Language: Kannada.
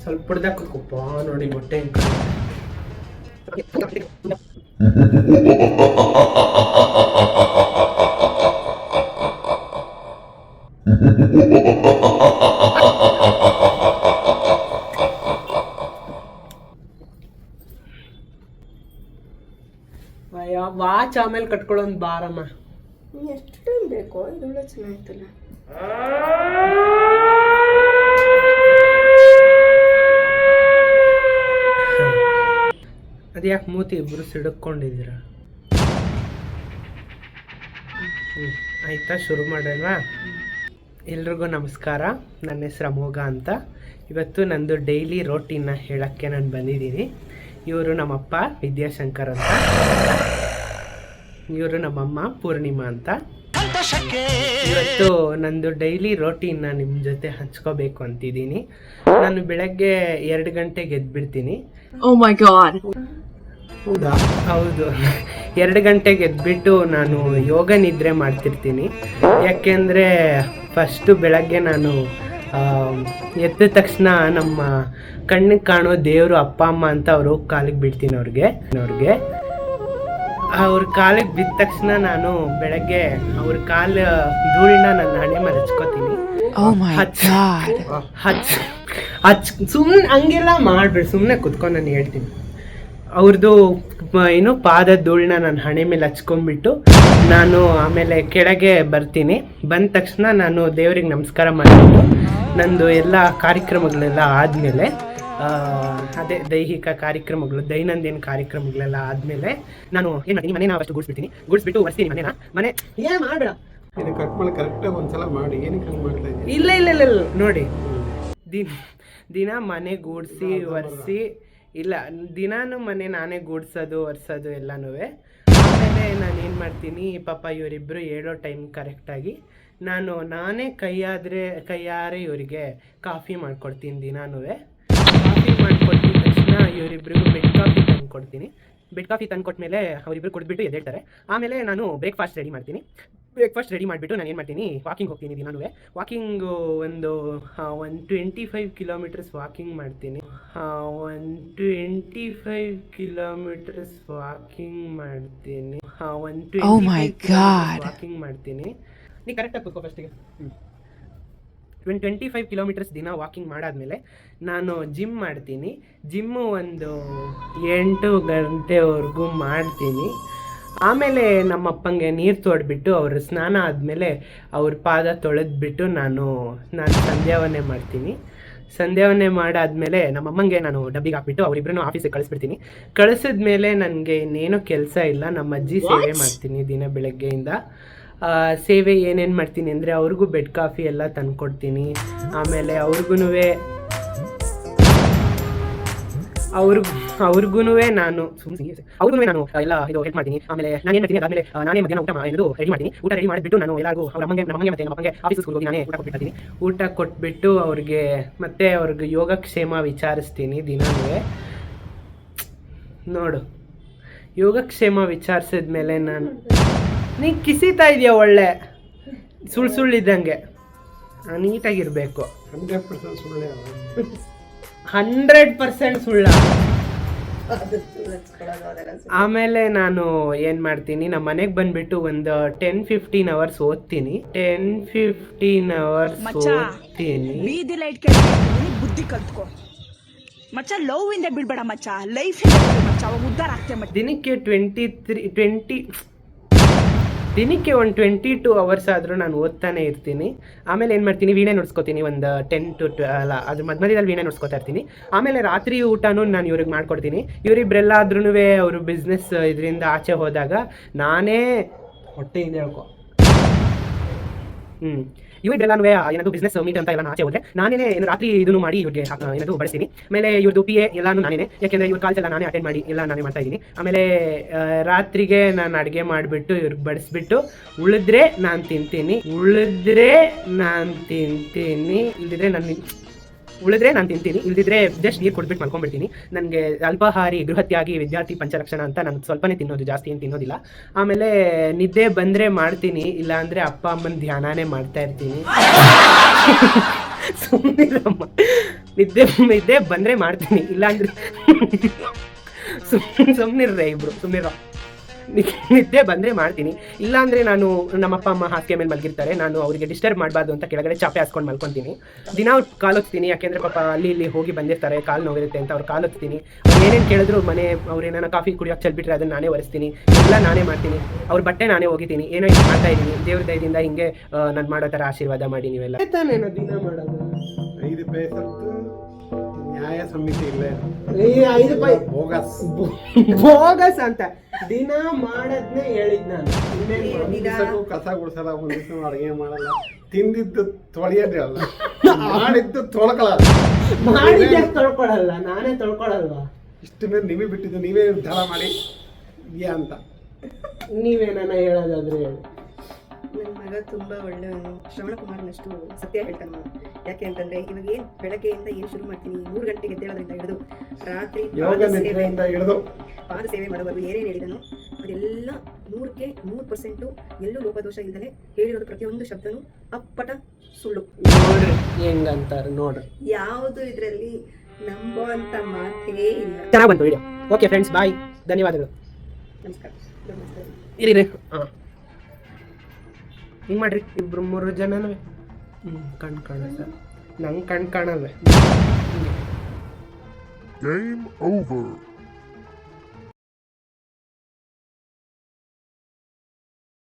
ಸ್ವಲ್ಪ ಹೊಡೆದಾಕಪ್ಪ ನೋಡಿ ಮೊಟ್ಟೆ ವಾಚ್ ಆಮೇಲೆ ಕಟ್ಕೊಳ್ಳೋದು ಬಾರಮ್ಮ. ಎಷ್ಟು ಟೈಮ್ ಬೇಕೋ? ಇದೊಳ್ಳೆ ಚೆನ್ನಾಗಿತ್ತಲ್ಲ. ಅದ್ಯಾಕೆ ಮೂತಿ ಇಬ್ರು ಸಿಡಕೊಂಡಿದ್ದೀರ? ಆಯ್ತಾ, ಶುರು ಮಾಡೋಣ. ಎಲ್ರಿಗೂ ನಮಸ್ಕಾರ. ನನ್ನ ಹೆಸರು ಅಮೋಘ ಅಂತ. ಇವತ್ತು ನಂದು ಡೈಲಿ ರೋಟೀನ್ನ ಹೇಳೋಕ್ಕೆ ನಾನು ಬಂದಿದ್ದೀನಿ. ಇವರು ನಮ್ಮಪ್ಪ ವಿದ್ಯಾಶಂಕರ್ ಅಂತ, ಇವರು ನಮ್ಮಮ್ಮ ಪೂರ್ಣಿಮಾ ಅಂತ. ಇವತ್ತು ನಂದು ಡೈಲಿ ರೋಟೀನ್ನ ನಿಮ್ಮ ಜೊತೆ ಹಂಚ್ಕೋಬೇಕು ಅಂತಿದ್ದೀನಿ. ನಾನು ಬೆಳಗ್ಗೆ 2 ಗಂಟೆಗೆ ಎದ್ಬಿಡ್ತೀನಿ. Oh my God. ಹೌದಾ? ಹೌದು, 2 ಗಂಟೆಗೆ ಎದ್ಬಿಟ್ಟು ನಾನು ಯೋಗ ನಿದ್ರೆ ಮಾಡ್ತಿರ್ತೀನಿ. ಯಾಕೆಂದರೆ ಫಸ್ಟು ಬೆಳಗ್ಗೆ ನಾನು ಎದ್ದ ತಕ್ಷಣ ನಮ್ಮ ಕಣ್ಣಿಗೆ ಕಾಣೋ ದೇವರು ಅಪ್ಪ ಅಮ್ಮ ಅಂತ ಅವರು ಕಾಲಿಗೆ ಬಿಡ್ತೀನಿ. ಅವ್ರಿಗೆ ಅವ್ರ ಕಾಲಿಗೆ ಬಿದ್ದ ತಕ್ಷಣ ನಾನು ಬೆಳಗ್ಗೆ ಅವ್ರ ಕಾಲ ಧೂಳನ್ನ ನನ್ನ ಹಣೆ ಮೇಲೆ ಹಚ್ಕೋತೀನಿ. ಸುಮ್ಮನೆ ಹಂಗೆಲ್ಲ ಮಾಡ್ಬೇಡಿ, ಸುಮ್ಮನೆ ಕುತ್ಕೊಂಡು ನಾನು ಹೇಳ್ತೀನಿ. ಅವ್ರದ್ದು ಏನು ಪಾದ ಧೂಳನ್ನ ನನ್ನ ಹಣೆ ಮೇಲೆ ಹಚ್ಕೊಂಡ್ಬಿಟ್ಟು ನಾನು ಆಮೇಲೆ ಕೆಳಗೆ ಬರ್ತೀನಿ. ಬಂದ ತಕ್ಷಣ ನಾನು ದೇವ್ರಿಗೆ ನಮಸ್ಕಾರ ಮಾಡಿಬಿಟ್ಟು ನಂದು ಎಲ್ಲ ಕಾರ್ಯಕ್ರಮಗಳೆಲ್ಲ ಆದಮೇಲೆ, ಅದೇ ದೈಹಿಕ ಕಾರ್ಯಕ್ರಮಗಳು, ದೈನಂದಿನ ಕಾರ್ಯಕ್ರಮಗಳೆಲ್ಲ ಆದಮೇಲೆ ನಾನು ಏನು ಮಾಡ್ತೀನಿ, ಮನೇನ ಫಸ್ಟ್ ಗುಡಿಸ್ಬಿಟ್ಟು ಒರೆಸ್ತೀನಿ ಮನೆ ಏನು ಮಾಡಬೇಡ. ಕರೆಕ್ಟಾಗಿ ಒಂದ್ಸಲ ಮಾಡಿ. ಏನಕ್ಕೆ ಹಂಗೆ ಮಾಡ್ತಾ ಇದ್ದೀನಿ? ಇಲ್ಲ ನೋಡಿ, ದಿನ ಮನೆ ಗೂಡಿಸಿ ಒರೆಸಿ, ಇಲ್ಲ ದಿನಾನು ಮನೆ ನಾನೇ ಗೂಡ್ಸೋದು ಒರೆಸೋದು ಎಲ್ಲನೂ. ಆಮೇಲೆ ನಾನು ಏನು ಮಾಡ್ತೀನಿ, ಪಾಪ ಇವರಿಬ್ಬರು ಹೇಳೋ ಟೈಮ್ ಕರೆಕ್ಟಾಗಿ ನಾನೇ ಕೈಯಾರೆ ಇವರಿಗೆ ಕಾಫಿ ಮಾಡ್ಕೊಡ್ತೀನಿ. ದಿನಾನು ಕಾಫಿ ಮಾಡ್ಕೊಟ್ಟಿದ ತಕ್ಷಣ ಇವರಿಬ್ಬರಿಗೂ ಬೆಡ್ ಕಾಫಿ ತಂದುಕೊಡ್ತೀನಿ. ಬೆಡ್ ಕಾಫಿ ತಂದುಕೊಟ್ಮೇಲೆ ಅವರಿಬ್ಬರು ಕುಡಿದ್ಬಿಟ್ಟು ಎದ್ದೇಳ್ತಾರೆ. ಆಮೇಲೆ ನಾನು ಬ್ರೇಕ್ಫಾಸ್ಟ್ ರೆಡಿ ಮಾಡ್ತೀನಿ. ಬ್ರೇಕ್ಫಾಸ್ಟ್ ರೆಡಿ ಮಾಡಿಬಿಟ್ಟು ನಾನು ಏನು ಮಾಡ್ತೀನಿ, ವಾಕಿಂಗ್ ಹೋಗ್ತೀನಿ. ದಿನಾನು ವಾಕಿಂಗು ಒಂದು 125 ಕಿಲೋಮೀಟರ್ಸ್ ವಾಕಿಂಗ್ ಮಾಡ್ತೀನಿ. 125 ಕಿಲೋಮೀಟರ್ಸ್ ವಾಕಿಂಗ್ ಮಾಡ್ತೀನಿ. 125 ಮಾಡ್ತೀನಿ. ನೀ ಕರೆಕ್ಟಾಗಿ ಕೂತ್ಕೋ ಫಸ್ಟಿಗೆ. 25 ಕಿಲೋಮೀಟರ್ಸ್ ದಿನ ವಾಕಿಂಗ್ ಮಾಡಾದ್ಮೇಲೆ ನಾನು ಜಿಮ್ ಮಾಡ್ತೀನಿ. ಜಿಮ್ಮು ಒಂದು 8 ಗಂಟೆವರೆಗೂ ಮಾಡ್ತೀನಿ. ಆಮೇಲೆ ನಮ್ಮಪ್ಪಂಗೆ ನೀರು ತೊಡ್ಬಿಟ್ಟು ಅವ್ರ ಸ್ನಾನ ಆದಮೇಲೆ ಅವ್ರ ಪಾದ ತೊಳೆದ್ಬಿಟ್ಟು ನಾನು ಸಂಧ್ಯಾವನೆ ಮಾಡ್ತೀನಿ. ಸಂಧ್ಯಾವನೆ ಮಾಡಾದ್ಮೇಲೆ ನಮ್ಮಮ್ಮಂಗೆ ನಾನು ಡಬ್ಬಿಗೆ ಹಾಕ್ಬಿಟ್ಟು ಅವರಿಬ್ಬರನ್ನು ಆಫೀಸಿಗೆ ಕಳಿಸ್ಬಿಡ್ತೀನಿ. ಕಳಿಸಿದ್ಮೇಲೆ ನನಗೆ ಇನ್ನೇನೂ ಕೆಲಸ ಇಲ್ಲ. ನಮ್ಮ ಅಜ್ಜಿ ಸೇವೆ ಮಾಡ್ತೀನಿ ದಿನ ಬೆಳಗ್ಗೆಯಿಂದ. ಸೇವೆ ಏನೇನು ಮಾಡ್ತೀನಿ ಅಂದರೆ, ಅವ್ರಿಗೂ ಬೆಡ್ ಕಾಫಿ ಎಲ್ಲ ತಂದುಕೊಡ್ತೀನಿ. ಆಮೇಲೆ ಅವ್ರಿಗೂ ನಾನು ಎಲ್ಲ ಇದು ಹೆಲ್ಪ್ ಮಾಡ್ತೀನಿ. ಆಮೇಲೆ ನಾನು ಏನು ಮಾಡ್ತೀನಿ, ಅದಾದಮೇಲೆ ನಾನೇ ಮಧ್ಯಾಹ್ನ ಊಟ ರೆಡಿ ಮಾಡ್ತೀನಿ. ಊಟ ರೆಡಿ ಮಾಡಿಬಿಟ್ಟು ನಾನು ಎಲ್ಲರಿಗೂ ಅವ್ರ ನಮ್ಮಂಗೆ ಮತ್ತು ನಮ್ಮಂಗೆ ಆಫೀಸ್ಗೆ ಹೋಗಿ ನಾನೇ ಊಟ ಕೊಟ್ಬಿಡ್ತೀನಿ. ಊಟ ಕೊಟ್ಬಿಟ್ಟು ಅವ್ರಿಗೆ ಯೋಗಕ್ಷೇಮ ವಿಚಾರಿಸ್ತೀನಿ. ದಿನವೇ ನೋಡು, ಯೋಗಕ್ಷೇಮ ವಿಚಾರಿಸಿದ್ಮೇಲೆ ನೀ ಕಿಸಿತಾ ಇದೆಯಾ ಒಳ್ಳೆ ಸುಳ್ಳಿದ್ದಂಗೆ. ನೀಟಾಗಿರಬೇಕು. 100% ಸುಳ್ಳೆ. 100% ಸುಳ್ಳ. ಆಮೇಲೆ ನಾನು ಏನು ಮಾಡ್ತೀನಿ, ನಮ್ಮ ಮನೆಗೆ ಬಂದುಬಿಟ್ಟು ಒಂದು 10-15 ಅವರ್ಸ್ ಓದ್ತೀನಿ. 10-15 ಅವರ್ಸ್ ಓದ್ತೀನಿ. ಬೀದಿ ಲೈಟ್ ಕೆಳಗೆ ಬುದ್ಧಿ ಕಲ್ತ್ಕೋ ಮಚ್ಚ. ಲವ್ ಇಂದ ಬಿಡ್ಬೇಡ ಮಚ್ಚ, ಲೈಫ್ ಇಂದ ಮಚ್ಚ, ಅವಾಗ ಉದ್ಧಾರ ಆಗ್ತೇ ಮಚ್ಚ. ದಿನಕ್ಕೆ ಒಂದು 22 ಅವರ್ಸ್ ಆದರೂ ನಾನು ಓದ್ತಾನೆ ಇರ್ತೀನಿ. ಆಮೇಲೆ ಏನು ಮಾಡ್ತೀನಿ, ವೀಣೆ ನುಡ್ಸ್ಕೊತೀನಿ. ಒಂದು 10 to 12 ಅದ್ರ ಮಧ್ಯದಲ್ಲಿ ವೀಣೆ ನುಡ್ಸ್ಕೊತಾ ಇರ್ತೀನಿ. ಆಮೇಲೆ ರಾತ್ರಿ ಊಟನೂ ನಾನು ಇವ್ರಿಗೆ ಮಾಡ್ಕೊಡ್ತೀನಿ. ಇವರಿಬ್ಬರೆಲ್ಲಾದ್ರೂ ಅವರು ಬಿಸ್ನೆಸ್ ಇದರಿಂದ ಆಚೆ ಹೋದಾಗ ನಾನೇ ಹೊಟ್ಟೆಯಿಂದ ಹೇಳ್ಕೊ ಇವರಿಗೆಲ್ಲನೂ ಏನಾದರೂ ಬಿಸ್ನೆಸ್ ಮೀಟ್ ಅಂತ ಎಲ್ಲ ಆಚೆ ಹೋದರೆ ನಾನೇ ರಾತ್ರಿ ಇದನ್ನು ಮಾಡಿ ಇವ್ರಿಗೆ ಏನಾದರೂ ಬಳಸ್ತೀನಿ. ಆಮೇಲೆ ಇವ್ರದ್ದು PA ಎಲ್ಲನೂ ನಾನೇ, ಯಾಕೆಂದರೆ ಇವ್ರ ಕಾಲ್ಸ್ ಎಲ್ಲ ನಾನೇ ಅಟೆಂಡ್ ಮಾಡಿ ಎಲ್ಲ ನಾನೇ ಮಾಡ್ತಾ ಇದ್ದೀನಿ. ಆಮೇಲೆ ರಾತ್ರಿಗೆ ನಾನು ಅಡುಗೆ ಮಾಡಿಬಿಟ್ಟು ಇವ್ರಿಗೆ ಬಡಿಸ್ಬಿಟ್ಟು ಉಳಿದ್ರೆ ನಾನು ತಿಂತೀನಿ, ಇಲ್ಲದಿದ್ರೆ ನಾನು ಉಳಿದ್ರೆ ನಾನು ತಿಂತೀನಿ, ಇಲ್ದಿದ್ರೆ ಜಸ್ಟ್ ನೀರು ಕುಡಿದ್ಬಿಟ್ಟು ಮಲ್ಕೊಂಡ್ಬಿಡ್ತೀನಿ. ನನಗೆ ಅಲ್ಪಾಹಾರಿ ಗೃಹತ್ಯಾಗಿ ವಿದ್ಯಾರ್ಥಿ ಪಂಚರಕ್ಷಣ ಅಂತ ನಾನು ಸ್ವಲ್ಪನೇ ತಿನ್ನೋದು, ಜಾಸ್ತಿ ಏನು ತಿನ್ನೋದಿಲ್ಲ. ಆಮೇಲೆ ನಿದ್ದೆ ಬಂದರೆ ಮಾಡ್ತೀನಿ, ಇಲ್ಲ ಅಂದರೆ ಅಪ್ಪ ಅಮ್ಮನ ಧ್ಯಾನನೇ ಮಾಡ್ತಾ ಇರ್ತೀನಿ. ಸುಮ್ಮನಿರಮ್ಮ, ನಿದ್ದೆ ಬಂದರೆ ಮಾಡ್ತೀನಿ, ಇಲ್ಲಾಂದ್ರೆ ಸುಮ್ಮನಿರ್ರೆ ಇಬ್ರು, ಸುಮ್ಮನಿರೋ. ನಿದ್ದೆ ಬಂದರೆ ಮಾಡ್ತೀನಿ, ಇಲ್ಲಾಂದರೆ ನಾನು ನಮ್ಮ ಅಪ್ಪ ಅಮ್ಮ ಹಾಸಿಗೆ ಮೇಲೆ ಮಲಗಿರ್ತಾರೆ, ನಾನು ಅವರಿಗೆ ಡಿಸ್ಟರ್ಬ್ ಮಾಡಬಾರ್ದು ಅಂತ ಕೆಳಗಡೆ ಚಾಪೆ ಹಾಸ್ಕೊಂಡು ಮಲ್ಕೊತೀನಿ. ದಿನ ಕಾಲು ಹೊತ್ತೀನಿ, ಯಾಕೆಂದರೆ ಪಾಪ ಅಲ್ಲಿ ಇಲ್ಲಿ ಹೋಗಿ ಬಂದಿರ್ತಾರೆ, ಕಾಲು ನೋವಿರುತ್ತೆ ಅಂತ ಅವ್ರು ಕಾಲು ಹೊತ್ತೀನಿ. ಏನೇನು ಕೇಳಿದ್ರು ಮನೆ ಅವ್ರೇನಾನ ಕಾಫಿ ಕುಡಿಯೋಕೆ ಚೆಲ್ಬಿಟ್ರೆ ಅದನ್ನು ನಾನೇ ಒರೆಸ್ತೀನಿ, ಎಲ್ಲ ನಾನೇ ಮಾಡ್ತೀನಿ. ಅವ್ರ ಬಟ್ಟೆ ನಾನೇ ಹೋಗಿದ್ದೀನಿ, ಏನೋ ಇದು ಮಾಡ್ತಾ ಇದ್ದೀನಿ. ದೇವ್ರ ದಯದಿಂದ ಹಿಂಗೆ ನಾನು ಮಾಡೋ ಥರ ಆಶೀರ್ವಾದ ಮಾಡಿ ನೀವೆಲ್ಲ. ತಾನೇನೋ ದಿನ ಮಾಡೋದು 5 ಪೈಸದ್ದು ನ್ಯಾಯ ಸಮಿತಿ ಇಲ್ಲ. 5 ರೂಪಾಯಿ ಬೋಗಸ್ ಬೋಗಸ್ ಅಂತ ದಿನ ಮಾಡದ್ನೇ ಹೇಳಿದ್ ನಾನು. ದಿವಸಕ್ಕೂ ಕಸ ಗುಡಿಸಲ್ಲ, ಒಂದ್ ದಿವಸ ಅಡುಗೆ ಮಾಡಲ್ಲ, ತಿಂದಿದ್ದು ತೊಳೆಯೋದೇ ಅಲ್ಲ, ಮಾಡಿದ್ದು ತೊಳ್ಕೊಳ್ಳಲ್ಲ. ಮಾಡಿದ್ದೆ ತೊಳ್ಕೊಳಲ್ಲ, ನಾನೇ ತೊಳ್ಕೊಳಲ್ವಾ? ಇಷ್ಟು ಮೇಲೆ ನೀವೇ ಬಿಟ್ಟಿದ್ದು, ನೀವೇ ನಿರ್ಧಾರ ಮಾಡಿ ಇದೆಯಾ ಅಂತ. ನೀವೇನ ಹೇಳೋದಾದ್ರೆ ಹೇಳಿ. ನನ್ನ ಮಗ ತುಂಬ ಒಳ್ಳೆಯವನು, ಶ್ರವಣ ಕುಮಾರ್ನಷ್ಟು ಸತ್ಯ ಹೇಳ್ತಾನೆ ಅವನು. ಯಾಕೆ ಅಂತಂದ್ರೆ ಇವಾಗ ಏನು ಬೆಳಗ್ಗೆಯಿಂದ ಏನು ಶುರು ಮಾಡ್ತೀನಿ, 3 ಗಂಟೆಗೆ ಎದ್ದೇಳೋದ್ರಿಂದ ಹಿಡಿದು ರಾತ್ರಿ ಯೋಗ ನಿದ್ರೆಯಿಂದ ಹಿಡಿದು ಪಾದ ಸೇವೆ ಮಾಡೋವರೆಗೂ ಏನೇನು ಹೇಳಿದನು ಅದೆಲ್ಲ 100ಕ್ಕೆ 100% ಎಲ್ಲೂ ಲೋಪದೋಷ ಇಲ್ಲದೆ ಹೇಳಿರೋದು ಪ್ರತಿಯೊಂದು ಶಬ್ದನೂ ಅಪ್ಪಟ ಸುಳ್ಳು. ನೋಡ್ರಿ ಹೆಂಗಂತಾರ ನೋಡ್ರಿ, ಯಾವುದು ಇದರಲ್ಲಿ ನಂಬೋ ಅಂತ ಮಾತೇ ಇಲ್ಲ. ಚೆನ್ನಾಗಿ ಬಂತು ವಿಡಿಯೋ. ಓಕೆ ಫ್ರೆಂಡ್ಸ್, ಬಾಯ್, ಧನ್ಯವಾದಗಳು. ನಮಸ್ಕಾರ. ನಮಸ್ಕಾರ. ಇರಿ ಹಾಂ, ಹಿಂಗೆ ಮಾಡ್ರಿ, 2-3 ಜನನೂ ಕಣ್ ಕಾಣಲ್ಲ, ನಂಗೆ ಕಣ್ ಕಾಣಲ್ಲ. Game over.